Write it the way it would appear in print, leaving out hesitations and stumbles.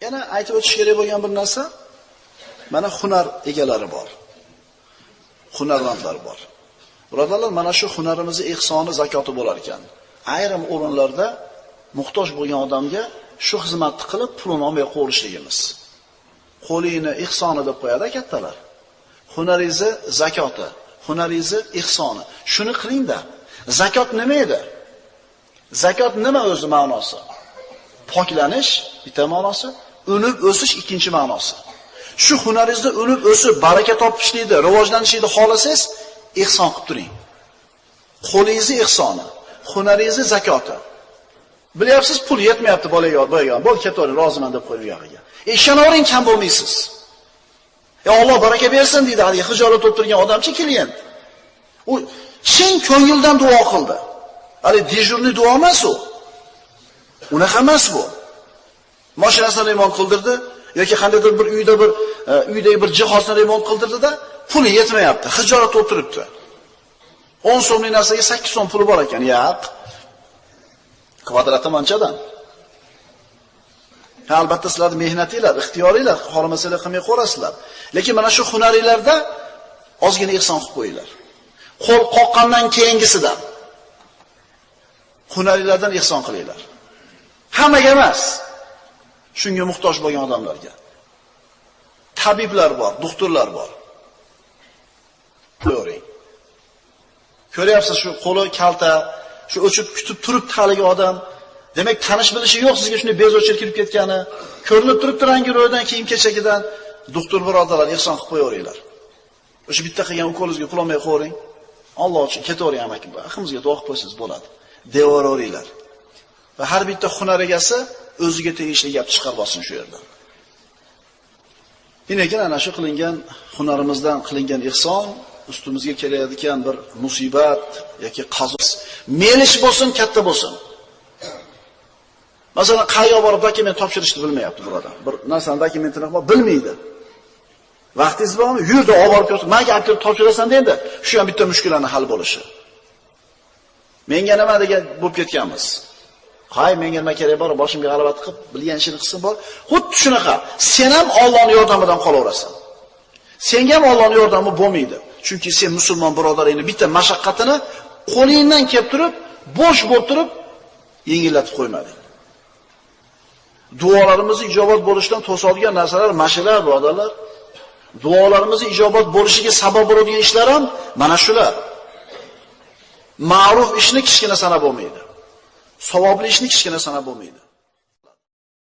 Yana aytib o'tish kerak bo'lgan bir narsa, mana hunar egalari bor. Hunarmandlar bor. Birodarlar, mana shu hunarimizni ihsoni, zakoti bo'lar ekan. Ayrim o'rinlarda muhtoj bo'lgan odamga shu xizmatni qilib pulini olmay qo'yishligimiz. Qo'lingni ihsoni deb qo'yadi kattalar. Hunaringizni zakoti, hunaringizni ihsoni. Shuni qiling-da. Zakot nima edi? Zakot nima o'zi ma'nosi? Poklanish bitta ma'nosi, unib o'sish ikkinchi ma'nosi. Shu hunaringizda unib o'sib, baraka topishlikni, rivojlanishlikni xohlasangiz, ihson qilib turing. Qo'lingizni ihsoni, hunaringizni zakoti. Bilyapsiz, pul yetmayapti bolaga, bo'l ketavering, roziman deb qo'ying yo'g'iga. Ishonavering, kam bo'lmaysiz. Alloh baraka bersin deydi, hali hijolat olib turgan odamchi klient. U chin ko'ngildan duo qildi. Hali dejurniy duo emas u. Unaqa emas bu. Mashinasini remont qildirdi yoki qandaydir bir uydagi bir jihozni remont qildirdi-da, puli yetmayapti, hijolat olib turibdi. 10 so'mlik narsaga 8 so'm puli bor ekan. Yo'q. Kvadrati manchadan. Albatta sizlarning mehnatinglar, ixtiyoringlar, xohlamasanglar qilmay qo'rasizlar. Lekin mana shu hunaringlarda ozgina ihson qilib qo'yinglar. Qo'l qoqqandan keyingisidan hunaringlardan ihson qilinglar. Hammaga emas. Shunga muhtoj bo'lgan odamlarga. Tabiblar bor, doktorlar bor. Ko'ring. Ko'ryapsiz, shu qo'li kalta, shu o'chib kutib turibdi haligi odam. Demak, tanish bilishi yo'q sizga shunday bezovchil kirib ketgani, ko'rinib turibdi rangi ro'ydan, kiyim-kechagidan. Doktor birodarlar, ihson qilib qo'yaveringlar. O'sha bitta qilgan ukolingizga pul olmay qo'ying. Alloh uchun ketavering amaki. Hammamizga duo qilib qo'ysangiz bo'ladi. Devoraveringlar. Va har bitta hunar egasi o'ziga tegishli gap chiqarib olsin shu yerdan. Lekin ana shu qilingan hunarimizdan qilingan ihson ustimizga kelayotgan bir musibat yoki qazo, melish bo'lsin, katta bo'lsin. Masalan, qayerga borib dokument topshirishni bilmayapti birodar. Bir narsani dokumentini bilmaydi. Vaqtingiz bormi? Yurda olib borib ko'rsin. Menga olib topshirasan dedi. Shu ham bitta mushkulani hal bo'lishi. Menga nima degan bo'lib ketganmiz. Hay, menga nima kerak bor, boshimga g'alaba qilib, bilgan ishini qilsin bor. Xuddi shunaqa. Sen ham Allohning yordamidan qolaverasan. Senga ham Allohning yordami bo'lmaydi. Chunki sen musulmon birodaringni bitta mashaqqatini qo'lingdan kelib turib, bo'sh bo'lib turib yengillatib qo'ymading. Duolarimizni ijobat bo'lishidan to'sadigan narsalar mashalar birodarlar. Duolarimizni ijobat bo'lishiga sabab bo'ladigan ishlar ham mana shular. Ma'ruf ishni kichkina sanab bo'lmaydi. Savobli ishni kichkina sanab bo'lmaydi.